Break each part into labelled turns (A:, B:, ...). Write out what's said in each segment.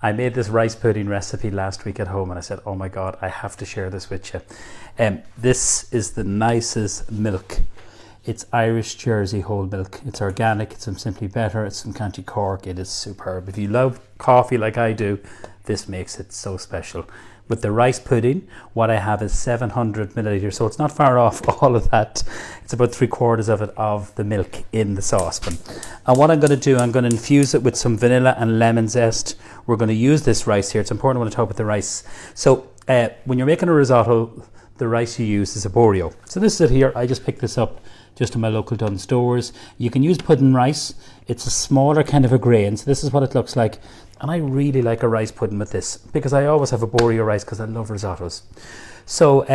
A: I made this rice pudding recipe last week at home and I said, oh my God, I have to share this with you. This is the nicest milk. It's Irish Jersey whole milk. It's organic, it's from Simply Better, it's from County Cork. It is superb. If you love coffee like I do, this makes it so special. With the rice pudding, what I have is 700 milliliters, so it's not far off all of that. It's about 3/4 of it of the milk in the saucepan. And what I'm going to do, I'm going to infuse it with some vanilla and lemon zest. We're going to use this rice here. It's important when I talk about the rice. So when you're making a risotto, the rice you use is a Borio. So this is it here. I just picked this up just in my local Dunn stores. You can use pudding rice. It's a smaller kind of a grain. So this is what it looks like. And I really like a rice pudding with this because I always have a Borio rice because I love risottos. So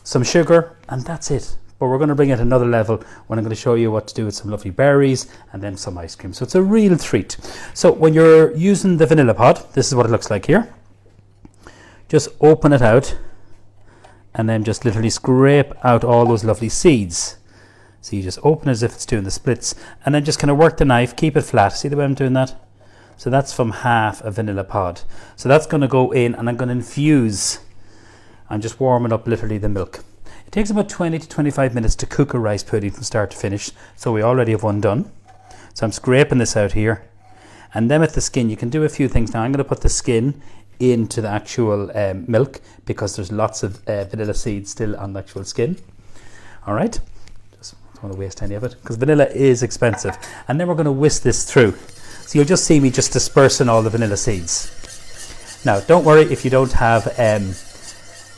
A: some sugar and that's it. But we're going to bring it another level when I'm going to show you what to do with some lovely berries and then some ice cream. So it's a real treat. So when you're using the vanilla pod, this is what it looks like here. Just open it out and then just literally scrape out all those lovely seeds. So you just open it as if it's doing the splits and then just kind of work the knife, keep it flat. See the way I'm doing that? So that's from half a vanilla pod. So that's going to go in and I'm going to infuse and just warm it up literally the milk. It takes about 20 to 25 minutes to cook a rice pudding from start to finish. So we already have one done. So I'm scraping this out here. And then with the skin, you can do a few things. Now I'm going to put the skin into the actual milk because there's lots of vanilla seeds still on the actual skin. All right. Just don't want to waste any of it because vanilla is expensive. And then we're going to whisk this through. So you'll just see me just dispersing all the vanilla seeds. Now, don't worry if you don't have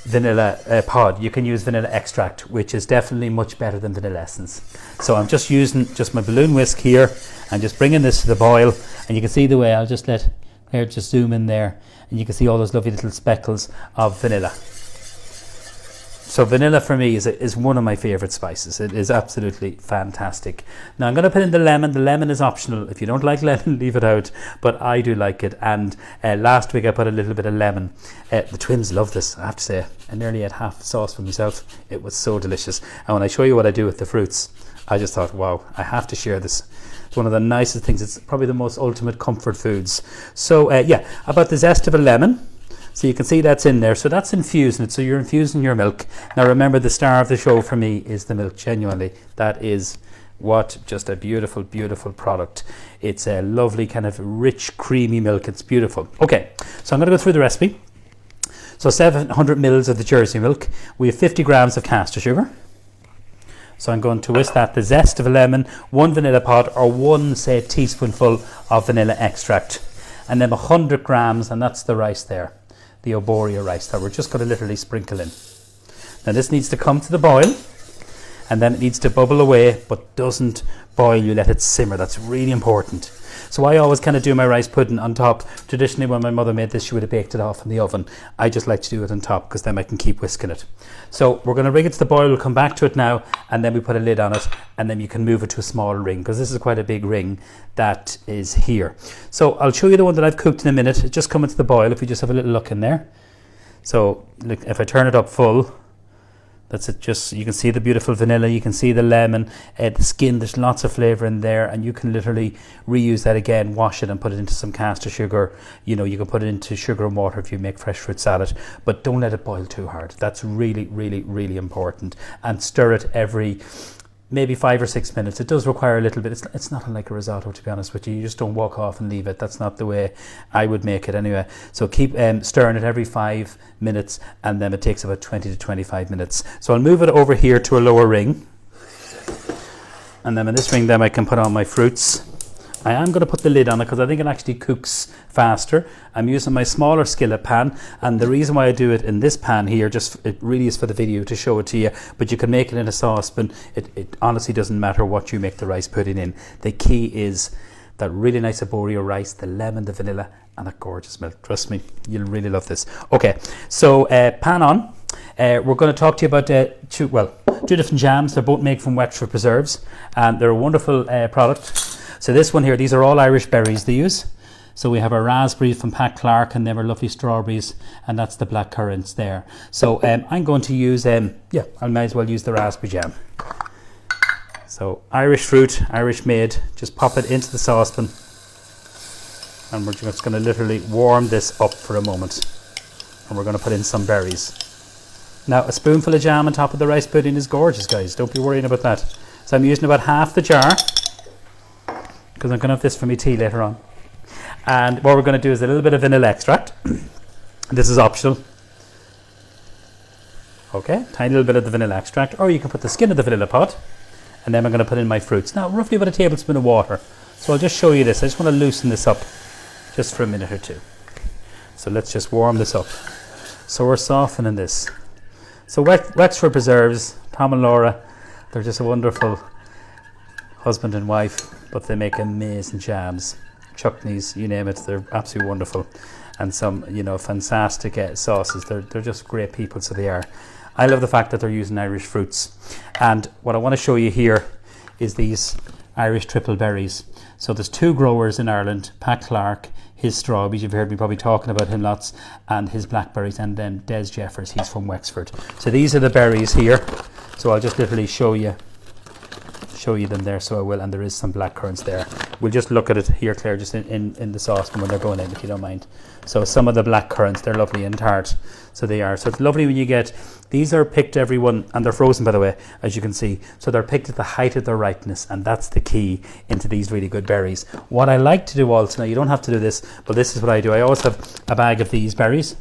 A: vanilla pod. You can use vanilla extract, which is definitely much better than vanilla essence. So I'm just using just my balloon whisk here and just bringing this to the boil. And you can see the way I'll just let Claire just zoom in there. And you can see all those lovely little speckles of vanilla. So vanilla for me is one of my favorite spices. It is absolutely fantastic. Now I'm going to put in the lemon. The lemon is optional. If you don't like lemon, leave it out. But I do like it. And last week I put a little bit of lemon. The twins love this, I have to say. I nearly ate half the sauce for myself. It was so delicious. And when I show you what I do with the fruits, I just thought, wow, I have to share this. It's one of the nicest things. It's probably the most ultimate comfort foods. So yeah, about the zest of a lemon. So you can see that's in there. So that's infusing it. So you're infusing your milk. Now remember, the star of the show for me is the milk, genuinely. That is what just a beautiful, beautiful product. It's a lovely kind of rich, creamy milk. It's beautiful. Okay, so I'm going to go through the recipe. So 700 mils of the Jersey milk. We have 50 grams of caster sugar. So I'm going to whisk that, the zest of a lemon, 1 vanilla pod or 1, say, teaspoonful of vanilla extract. And then 100 grams, and that's the rice there. The Borio rice that we're just going to literally sprinkle in. Now this needs to come to the boil and then it needs to bubble away, but doesn't boil. You let it simmer. That's really important. So I always kind of do my rice pudding on top. Traditionally when my mother made this, she would have baked it off in the oven. I just like to do it on top because then I can keep whisking it. So we're going to bring it to the boil. We'll come back to it now and then we put a lid on it and then you can move it to a smaller ring because this is quite a big ring that is here. So I'll show you the one that I've cooked in a minute. It's just coming to the boil if we just have a little look in there. So look, if I turn it up full, that's it. Just you can see the beautiful vanilla, you can see the lemon, the skin, there's lots of flavour in there and you can literally reuse that again, wash it and put it into some caster sugar. You know, you can put it into sugar and water if you make fresh fruit salad, but don't let it boil too hard. That's really, really, really important. And stir it every maybe 5 or 6 minutes. It does require a little bit. It's not like a risotto, to be honest with you. You just don't walk off and leave it. That's not the way I would make it anyway. So keep stirring it every 5 minutes and then it takes about 20 to 25 minutes. So I'll move it over here to a lower ring. And then in this ring then I can put on my fruits. I am going to put the lid on it because I think it actually cooks faster. I'm using my smaller skillet pan, and the reason why I do it in this pan here, just it really is for the video to show it to you, but you can make it in a saucepan. It honestly doesn't matter what you make the rice pudding in. The key is that really nice Borio rice, the lemon, the vanilla, and that gorgeous milk. Trust me, you'll really love this. Okay, so pan on. We're going to talk to you about two different jams. They're both made from Wexford preserves, and they're a wonderful product. So this one here, these are all Irish berries they use. So we have our raspberries from Pat Clark and then our lovely strawberries, and that's the black currants there. So I'm going to use, I might as well use the raspberry jam. So Irish fruit, Irish made, just pop it into the saucepan. And we're just going to literally warm this up for a moment. And we're going to put in some berries. Now, a spoonful of jam on top of the rice pudding is gorgeous, guys. Don't be worrying about that. So I'm using about half the jar, because I'm going to have this for my tea later on. And what we're going to do is a little bit of vanilla extract. This is optional. Okay, tiny little bit of the vanilla extract, or you can put the skin of the vanilla pod. And then I'm going to put in my fruits. Now, roughly about a tablespoon of water. So I'll just show you this. I just want to loosen this up just for a minute or two. So let's just warm this up. So we're softening this. So Wexford Preserves, Tom and Laura, they're just a wonderful husband and wife, but they make amazing jams, chutneys, you name it, they're absolutely wonderful. And some, you know, fantastic sauces. They're just great people, so they are. I love the fact that they're using Irish fruits. And what I want to show you here is these Irish triple berries. So there's 2 growers in Ireland, Pat Clark, his strawberries, you've heard me probably talking about him lots, and his blackberries, and then Des Jeffers, he's from Wexford. So these are the berries here. So I'll just literally show you them there, so I will, and there is some black currants there. We'll just look at it here, Claire, just in the saucepan when they're going in, if you don't mind. So some of the black currants, they're lovely and tart. So they are. So it's lovely when you get, these are picked everyone, and they're frozen, by the way, as you can see. So they're picked at the height of their ripeness, and that's the key into these really good berries. What I like to do also, now you don't have to do this, but this is what I do. I always have a bag of these berries,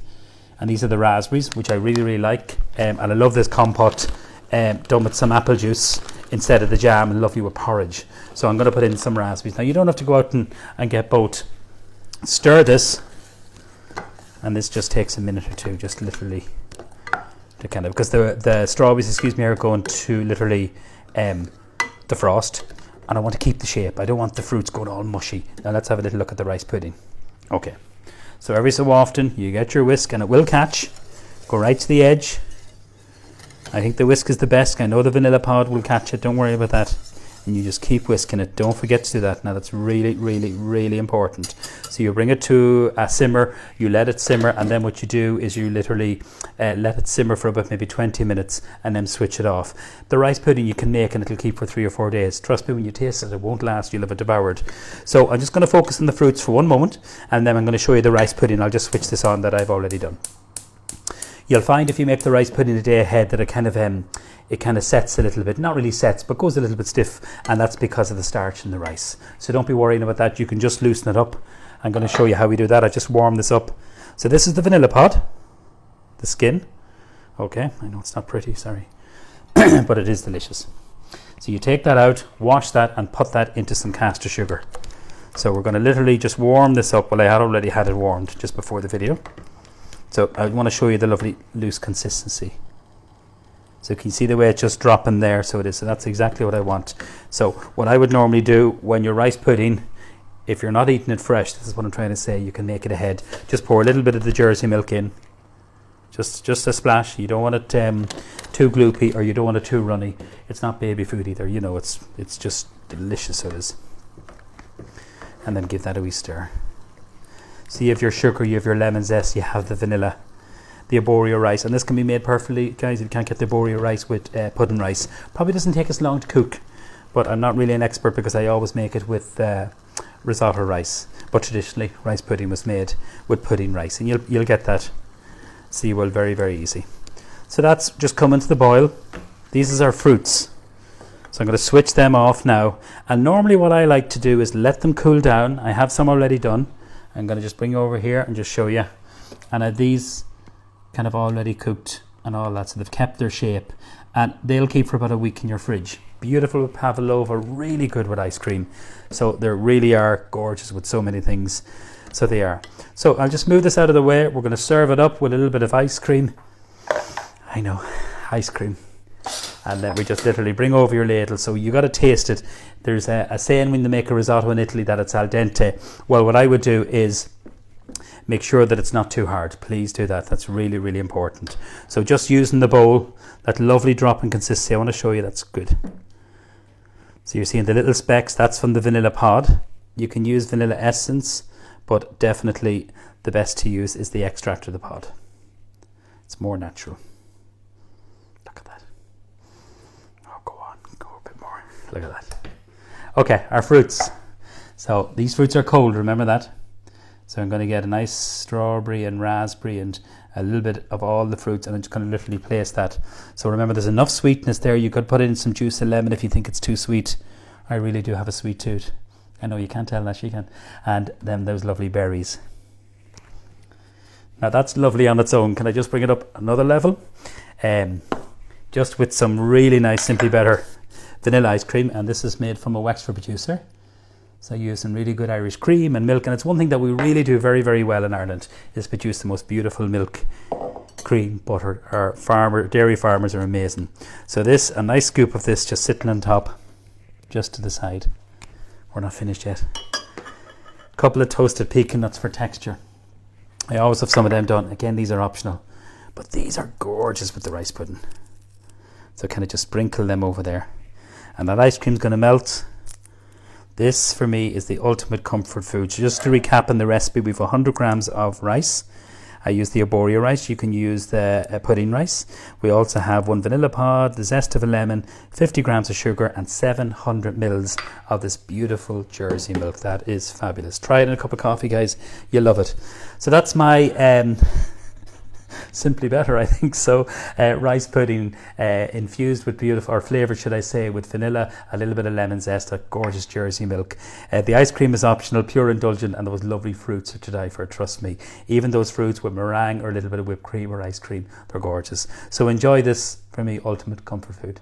A: and these are the raspberries, which I really, really like. And I love this compote done with some apple juice instead of the jam, and lovely with porridge. So I'm going to put in some raspberries. Now you don't have to go out and get both. Stir this, and this just takes a minute or two, just literally to kind of, because the strawberries, excuse me, are going to literally defrost, and I want to keep the shape. I don't want the fruits going all mushy. Now let's have a little look at the rice pudding. Okay, so every so often you get your whisk, and it will catch. Go right to the edge. I think the whisk is the best. I know the vanilla pod will catch it, don't worry about that. And you just keep whisking it. Don't forget to do that. Now that's really, really, really important. So you bring it to a simmer, you let it simmer, and then what you do is you literally let it simmer for about maybe 20 minutes and then switch it off. The rice pudding you can make and it'll keep for 3 or 4 days. Trust me, when you taste it, it won't last. You'll have it devoured. So I'm just going to focus on the fruits for one moment, and then I'm going to show you the rice pudding. I'll just switch this on that I've already done. You'll find if you make the rice pudding a day ahead that it kind of sets a little bit, not really sets, but goes a little bit stiff, and that's because of the starch in the rice. So don't be worrying about that. You can just loosen it up. I'm going to show you how we do that. I just warm this up. So this is the vanilla pod, the skin. Okay, I know it's not pretty, sorry, but it is delicious. So you take that out, wash that, and put that into some caster sugar. So we're going to literally just warm this up. Well, I had already had it warmed just before the video. So I want to show you the lovely loose consistency. So you can see the way it's just dropping there. So it is. So that's exactly what I want. So what I would normally do when your rice pudding, if you're not eating it fresh, this is what I'm trying to say, you can make it ahead. Just pour a little bit of the Jersey milk in. Just a splash. You don't want it too gloopy, or you don't want it too runny. It's not baby food either. You know, it's just delicious. So it is. And then give that a wee stir. So you have your sugar, you have your lemon zest, you have the vanilla, the arborio rice, and this can be made perfectly, guys. If you can't get the arborio rice with pudding rice, probably doesn't take us long to cook, but I'm not really an expert because I always make it with risotto rice, but traditionally rice pudding was made with pudding rice, and you'll get that. So you will, very, very easy. So that's just coming to the boil. These is our fruits. So I'm going to switch them off now, and normally what I like to do is let them cool down. I have some already done. I'm going to just bring you over here and just show you. And these kind of already cooked and all that, so they've kept their shape, and they'll keep for about a week in your fridge. Beautiful with pavlova, really good with ice cream. So they really are gorgeous with so many things. So they are. So I'll just move this out of the way. We're going to serve it up with a little bit of ice cream. I know, ice cream. And then we just literally bring over your ladle. So you got to taste it. There's a saying when they make a risotto in Italy that it's al dente. Well, what I would do is make sure that it's not too hard. Please do that. That's really, really important. So just using the bowl, that lovely drop in consistency. I want to show you that's good. So you're seeing the little specks. That's from the vanilla pod. You can use vanilla essence, but definitely the best to use is the extract of the pod. It's more natural. Look at that. Okay, our fruits. So these fruits are cold, remember that. So I'm going to get a nice strawberry and raspberry and a little bit of all the fruits, and I'm just going to literally place that. So remember, there's enough sweetness there. You could put in some juice of lemon if you think it's too sweet. I really do have a sweet tooth. I know you can't tell that, she can. And then those lovely berries. Now that's lovely on its own. Can I just bring it up another level? Just with some really nice Simply Better vanilla ice cream, and this is made from a Wexford producer. So I use some really good Irish cream and milk, and it's one thing that we really do very, very well in Ireland is produce the most beautiful milk, cream, butter. Our dairy farmers are amazing. So this, a nice scoop of this just sitting on top, just to the side. We're not finished yet. A couple of toasted pecan nuts for texture. I always have some of them done. Again, these are optional, but these are gorgeous with the rice pudding. So kind of just sprinkle them over there. And that ice cream's going to melt. This, for me, is the ultimate comfort food. So just to recap on the recipe, we have 100 grams of rice. I use the arborio rice. You can use the pudding rice. We also have 1 vanilla pod, the zest of a lemon, 50 grams of sugar, and 700 mils of this beautiful Jersey milk. That is fabulous. Try it in a cup of coffee, guys. You'll love it. So that's my Simply Better, I think so. Rice pudding infused with beautiful, or flavoured, should I say, with vanilla, a little bit of lemon zest, a gorgeous Jersey milk. The ice cream is optional, pure indulgent, and those lovely fruits are to die for, trust me. Even those fruits with meringue or a little bit of whipped cream or ice cream, they're gorgeous. So enjoy this, for me, ultimate comfort food.